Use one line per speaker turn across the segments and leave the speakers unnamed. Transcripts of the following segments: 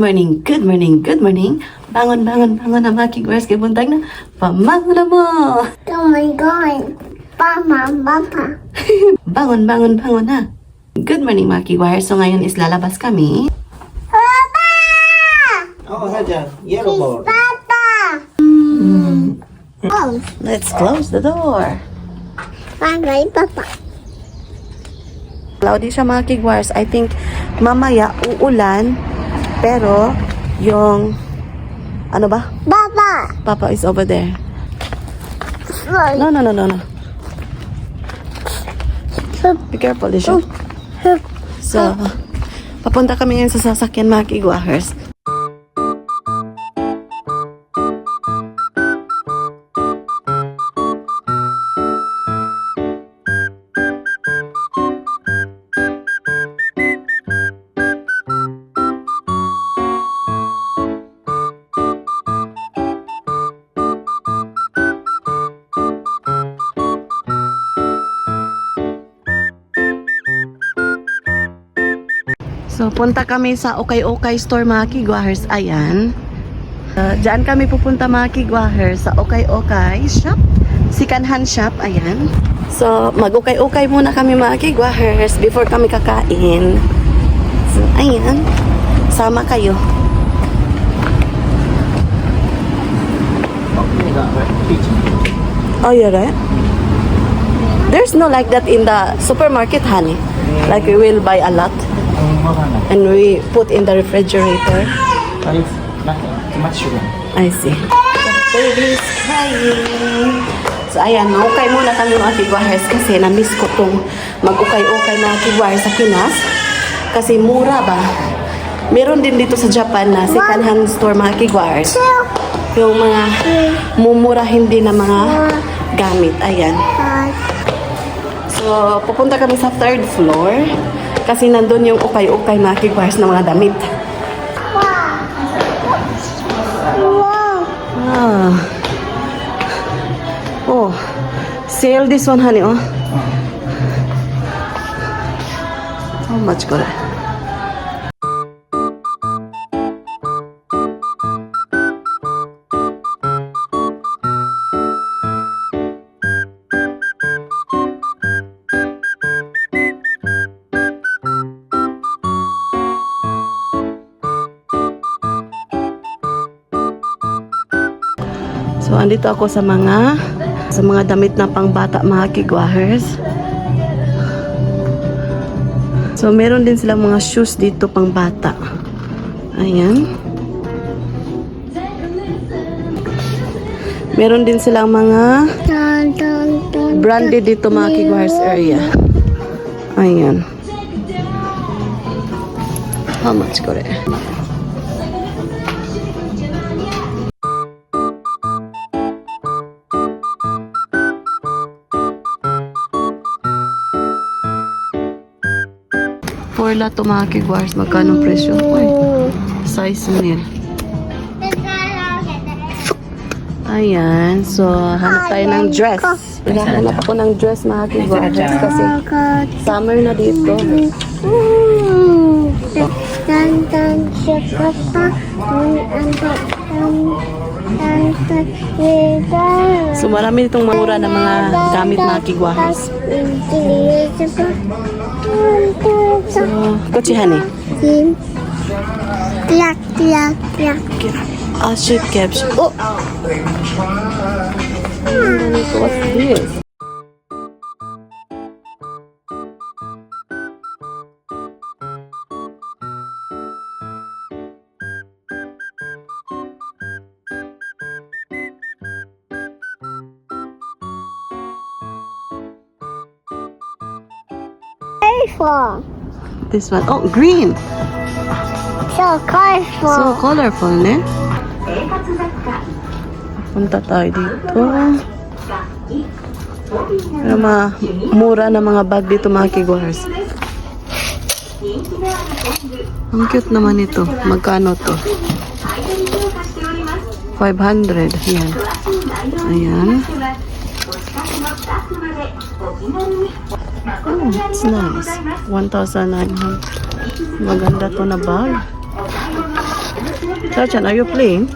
morning, good morning, good morning. Bangon, bangon, bangon na mga kigwars. Kay buntag na, pamangon na mo.
Oh my God. Mama, Papa.
Bangon, bangon, bangon na. Good morning mga kigwars. So ngayon is lalabas kami.
Papa!
Oh, Hajar, yellow ball.
Papa! Oh,
Let's close the door.
bye, Papa.
Cloudy siya mga kigwars. I think mamaya uulan. Pero yung ano ba?
Papa!
Papa is over there.
Sorry.
No. Be careful, Lisha. So, papunta kami ngayon sa sasakyan mga kigwahers. So, punta kami sa Okay store mga kigwahers. Ayan. Diyan kami pupunta mga kigwahers sa Okay shop. Second-hand shop. Ayan. So, mag-Okay muna kami mga kigwahers before kami kakain. So, ayan. Sama kayo. Oh, you're right. There's no like that in the supermarket, honey. Like we will buy a lot. And we put in the refrigerator.
But it's nothing, too much sugar.
I see. The baby's crying. So ayan, okay muna kami mga kigwahers kasi na-miss ko tong mag-ukay mga kigwahers sa Pinas. Kasi mura ba? Meron din dito sa Japan na second-hand store mga kigwahers. Yung mga mumurahin din na mga gamit. Ayan. So, pupunta kami sa third floor. Kasi nandun yung ukay mga kigwahers na mga damit.
Wow.
Ah. Oh, sale this one, honey. Oh, how much got it? So, andito ako sa mga damit na pangbata mga kigwahers. So, meron din silang mga shoes dito pangbata. Ayan. Meron din silang mga branded dito mga kigwahers area. Ayan. How much got it? For lahat mga kigwahers, magkano presyo? Uy, size meal. Ayan, so hanap tayo ng dress. Hanap ako ng dress mga kigwahers kasi summer na dito. So marami ditong mura na mga gamit mga kigwahers. So, kotse honey.
Clack.
Sheep caps. Oh! What's this?
Colorful.
This one. Oh, green.
So colorful.
So colorful, ne? Punta tayo dito. Pero mura na mga bag dito mga kigwahers. Ang cute naman ito. Magkano to? 500. Yan. Ayan. Oh, it's nice. 1,900. Maganda to na bag. Sachan, are you playing?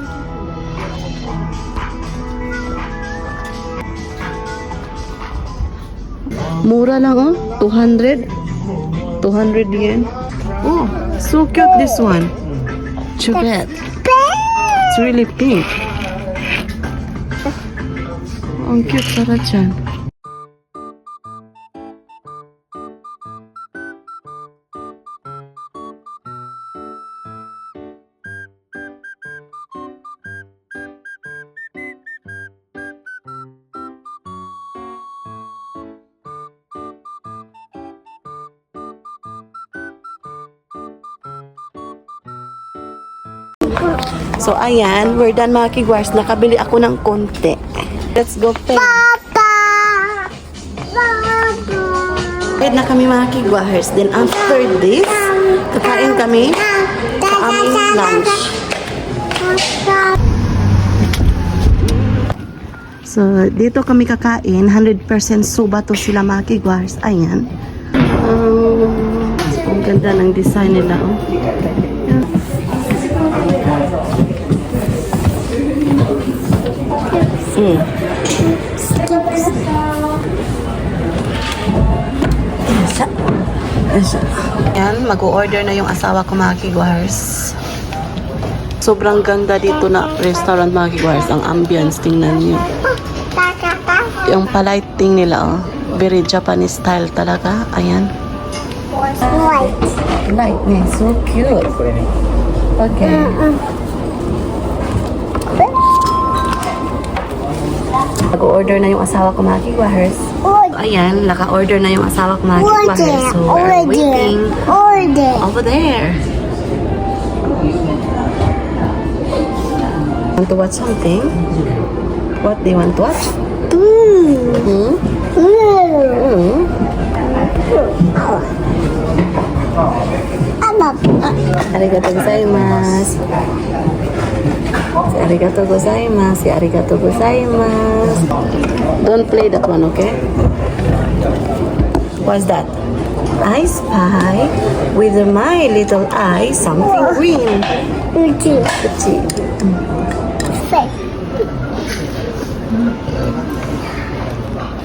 Mura lang oh. 200. 200 yen. Oh, so cute this one. Chubet. It's really pink. Ang cute Sarachan. So, ayan. We're done mga kigwars. Nakabili ako ng konti. Let's go, Pen.
Papa! Papa!
Pwede na kami mga kigwars. Then, after this, kakain kami sa aming lunch. So, dito kami kakain. 100% suba to sila mga kigwars. Ayan. Ang ganda ng design nila, oh. Yan, mag-order na yung asawa ko mga kigwars. Sobrang ganda dito na restaurant mga kigwars. Ang ambience, tingnan nyo. Yung palighting nila, oh. Very Japanese style talaga. Ayan.
White.
Light niya, so cute. Okay. Mag-order na yung asawa ko mga kigwars. Ayan, naka-order na yung asawa ko mga kigwars. So, we're waiting
Order.
over there. Want to watch something? What do you want to watch? Hmm? Arigatou gozaimasu. Arigatou gozaimasu. Arigatou gozaimasu. Don't play that one, okay? What's that? I spy with my little eye something green.
Uchi.
Uchi.
Say.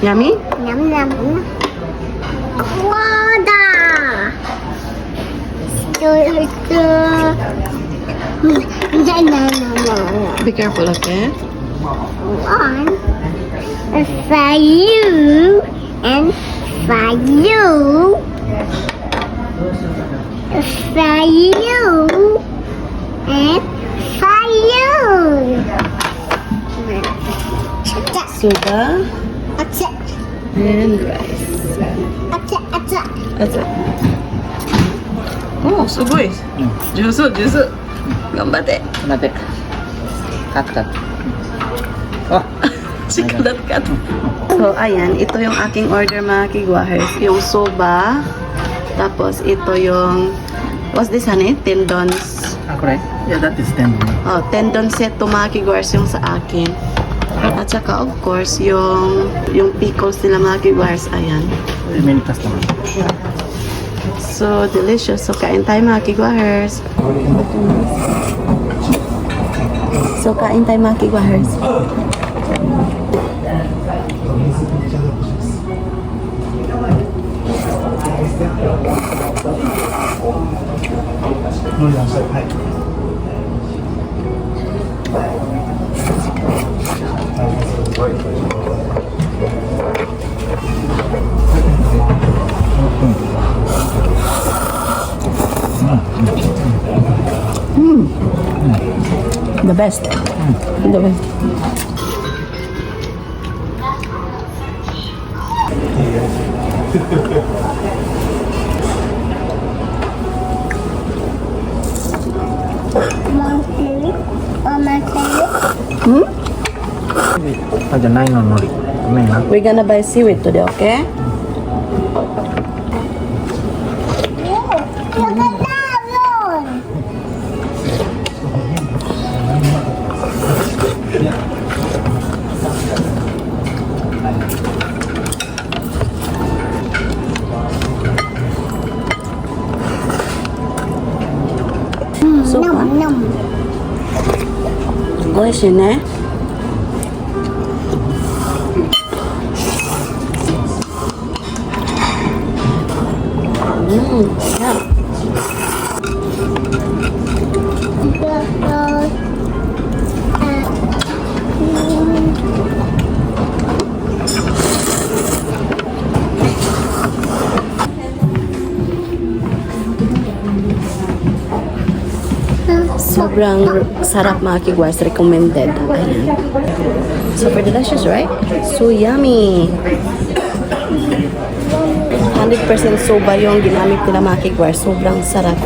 Yummy?
Yum yum. Quada.
Be careful, okay?
On. For you and for you. For you and for you.
Sugar
Attack.
and rice.
Attack. Attack.
That's it. Oh, すごい。上手、上手。頑張って。
待って。カットカット。あ、
Chikalat ka. So, ayan. Ito yung aking order mga kigwahers. Yung soba. Tapos, ito yung... What's this, honey? Tendons.
あ、これ Yeah, that is tendon.
Oh, tendon set to mga kigwahers yung sa akin. At saka, of course, yung pickles nila mga kigwahers. Ayan.
Many customers.
So, delicious. So, kain tayo mga kigwahers. So, kain tayo mga kigwahers. The best. The best. Hmm?
あ、じゃないののり。ごめんな。
We're gonna buy seaweed today, okay? So fun. 美味しいね。Yeah. Sobrang sarap mga kigwars, recommended. Ayan. Super delicious, right? So yummy. 100% soba yung ginamit nila mga kigwars. Sobrang sarap.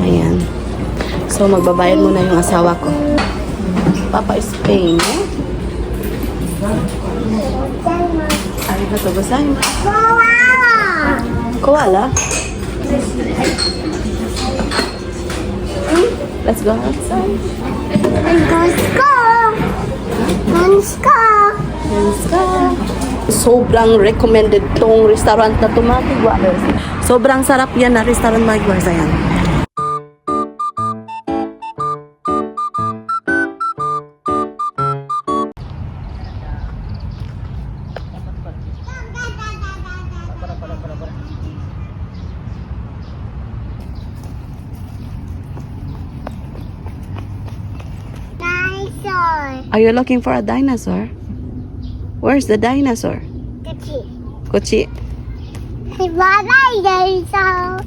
Ayan. So magbabayad muna yung asawa ko. Papa is paying, eh? Arigatou gozaimasu. Koala? Let's go outside.
Let's go. Let's go.
Let's go. Sobrang recommended tong restaurant na to mga kigwars. Sobrang sarap yan na restaurant mga kigwars. Ayan.
Dinosaur.
Are you looking for a dinosaur? Where's the dinosaur? Kochi.
Dinosaur.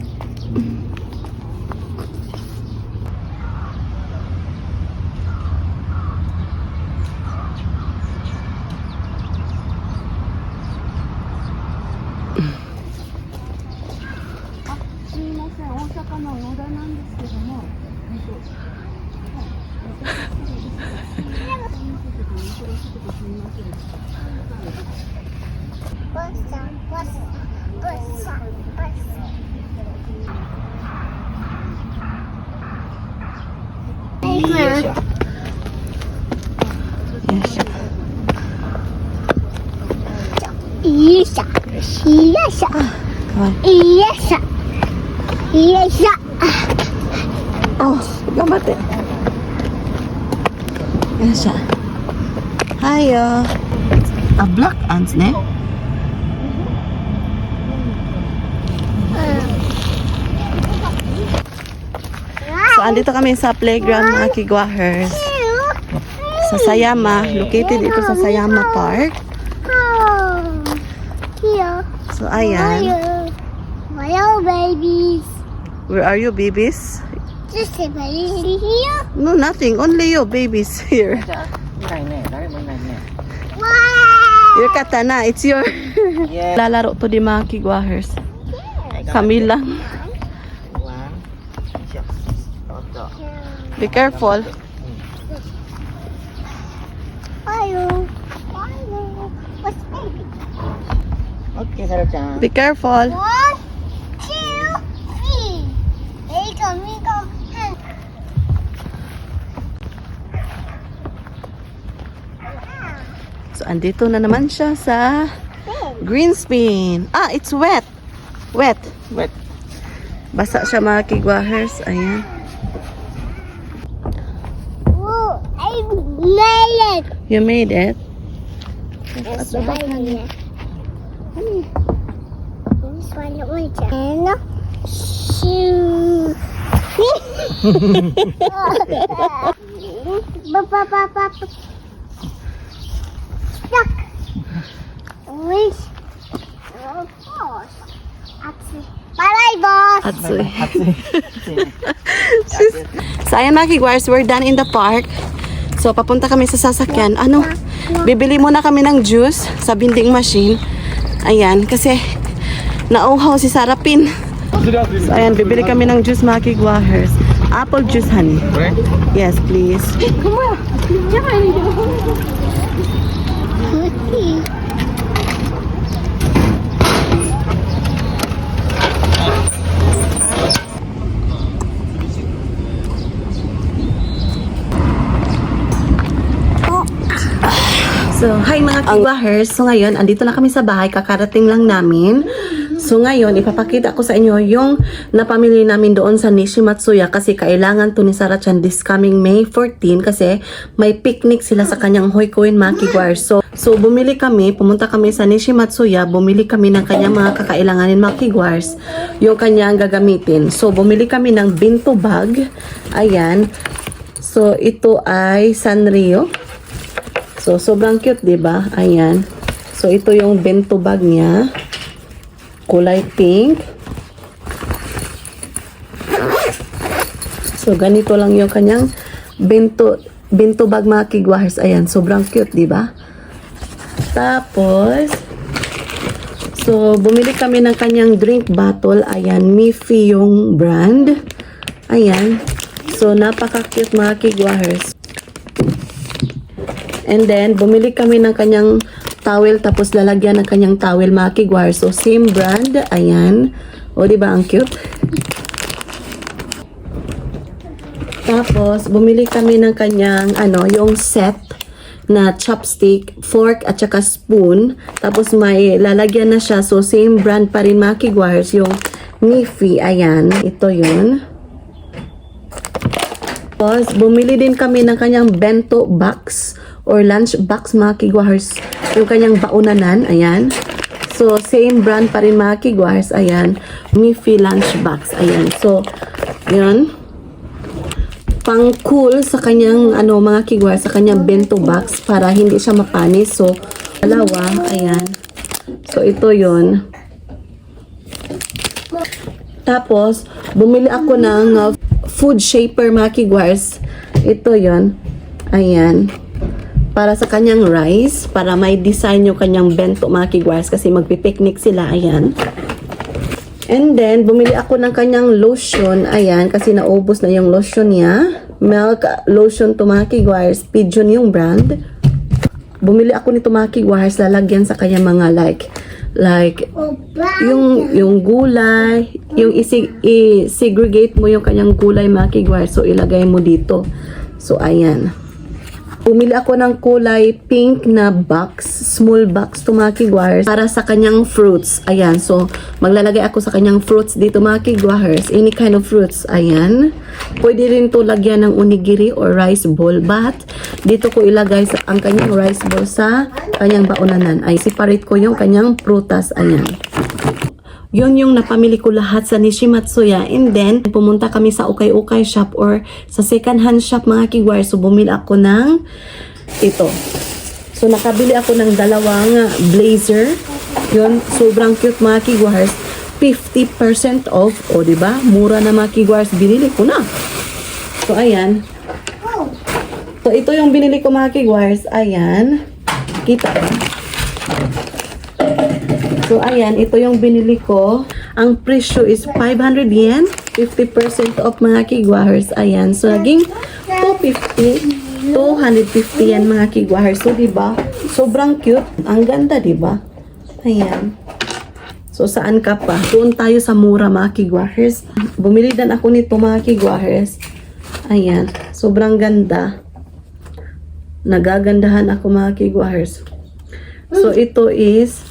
Yes. Yes.
Come on.
Yes. Yes.
Oh, gamate. Ayan siya. Hiya. A black ants, ne? So, andito kami sa playground mga kigwahers. Sa Sayama. Located ito sa Sayama Park.
Here.
So, ayan.
Hello, babies.
Where are you, babies?
Just a baby here.
No, nothing. Only you, babies here.
Wow.
Your katana, it's your...
Yeah.
Lalaro to di mga kigwahers. Kami lang. Be careful.
Hello. Hello. What's baby?
Okay, Sarah-chan.
Be careful.
1, 2, 3. Miko, Miko.
So, andito na naman siya sa Greenspan. Ah, it's wet. Wet.
Wait.
Basa siya mga kigwahers. Ayan.
Oh, I made it.
You made it.
Yes, I made it. This one, and shoe. Stuck. Which, of course. Bye-bye, boss.
Atsoy. So, ayan mga kigwahers, we're done in the park. So, papunta kami sa sasakyan. Ano? Bibili muna kami ng juice sa vending machine. Ayan, kasi nauhaw si Sarapin. So, ayan, bibili kami ng juice mga kigwahers. Apple juice, honey. Yes, please. So, hi mga kigwahers. So, ngayon, andito na kami sa bahay. Kakarating lang namin. So ngayon, ipapakita ko sa inyo yung napamili namin doon sa Nishimatsuya kasi kailangan to ni Sarah-chan this coming May 14 kasi may picnic sila sa kanyang Hoikoen Makiguar. So bumili kami, pumunta kami sa Nishimatsuya, bumili kami ng kanyang mga kakailanganin Makiguars, yung kanyang gagamitin. So bumili kami ng bento bag. Ayan. So ito ay Sanrio. So sobrang cute, 'di ba? Ayan. So ito yung bento bag niya. Kulay pink. So, ganito lang yung kanyang bento bag Makiguars. Ayan, sobrang cute, di ba? Tapos, so, bumili kami ng kanyang drink bottle. Ayan, Miffy yung brand. Ayan. So, napaka-cute Makiguars. And then, bumili kami ng kanyang towel, tapos lalagyan ng kanyang towel Makiguars. So, same brand. Ayan. O, diba ang cute? Tapos, bumili kami ng kanyang, yung set na chopstick, fork, at saka spoon. Tapos, may lalagyan na siya. So, same brand pa rin Makiguars. Yung Miffy. Ayan. Ito yun. Tapos, bumili din kami ng kanyang bento box or lunch box Makiguars. Yung kanyang baunanan, ayan. So, same brand pa rin Makiguars, ayan. Miffy lunch box, ayan. So, yun. Pang cool sa kanyang, mga Kiguars, sa kanyang bento box para hindi siya mapanis. So, dalawa, ayan. So, ito yun. Tapos, bumili ako ng food shaper Makiguars. Ito yun. Ayan. Para sa kanyang rice, para may design yung kanyang bento Makiguars kasi magpipiknik sila, ayan. And then, bumili ako ng kanyang lotion, ayan, kasi naubos na yung lotion niya. Milk lotion to Makiguars, Pigeon yung brand. Bumili ako nito Makiguars, lalagyan sa kanyang mga like yung gulay, yung i-segregate mo yung kanyang gulay Makiguars, so ilagay mo dito. So, ayan. Bumili ako ng kulay pink na box, small box to Makiguars para sa kanyang fruits. Ayan, so maglalagay ako sa kanyang fruits dito Makiguars, any kind of fruits. Ayan. Pwede rin to lagyan ng onigiri or rice bowl, but dito ko ilagay ang kanyang rice bowl sa kanyang baunanan. Ay, separate ko yung kanyang prutas. Ayan. Yun yung napamili ko lahat sa Nishimatsuya. And then, pumunta kami sa ukay-ukay shop or sa second-hand shop Makiguars. So, bumili ako ng ito. So, nakabili ako ng dalawang blazer. Yun, sobrang cute Makiguars. 50% off. O, diba? Mura na Makiguars. Binili ko na. So, ayan. So, ito yung binili ko Makiguars. Ayan. Kita ba? So, ayan, ito yung binili ko. Ang presyo is 500 yen. 50% off Makiguars. Ayan. So, naging 250. 250 yen Makiguars. So, diba? Sobrang cute. Ang ganda, diba? Ayan. So, saan ka pa? Doon tayo sa mura Makiguars. Bumili din ako nito Makiguars. Ayan. Sobrang ganda. Nagagandahan ako Makiguars. So, ito is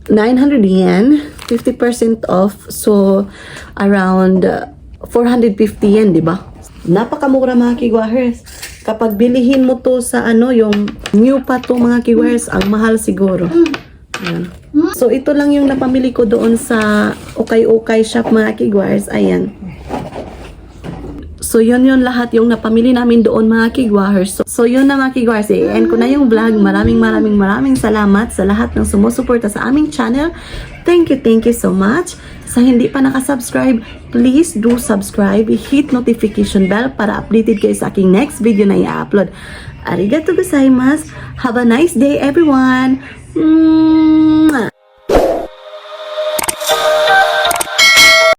900 yen, 50% off. So, around 450 yen, di ba? Napakamura Makiguars. Kapag bilihin mo to sa yung new pa to Makiguars, ang mahal siguro. Ayan. So, ito lang yung napamili ko doon sa ukay-ukay shop Makiguars. Ayan. So, yun lahat yung napamili namin doon Makiguars. So, yun na Makiguars. End ko na yung vlog. Maraming salamat sa lahat ng sumusuporta sa aming channel. Thank you so much. Sa hindi pa nakasubscribe, please do subscribe. Hit notification bell para updated kayo sa aking next video na i-upload. Arigatou gozaimasu. Have a nice day, everyone. Mwah!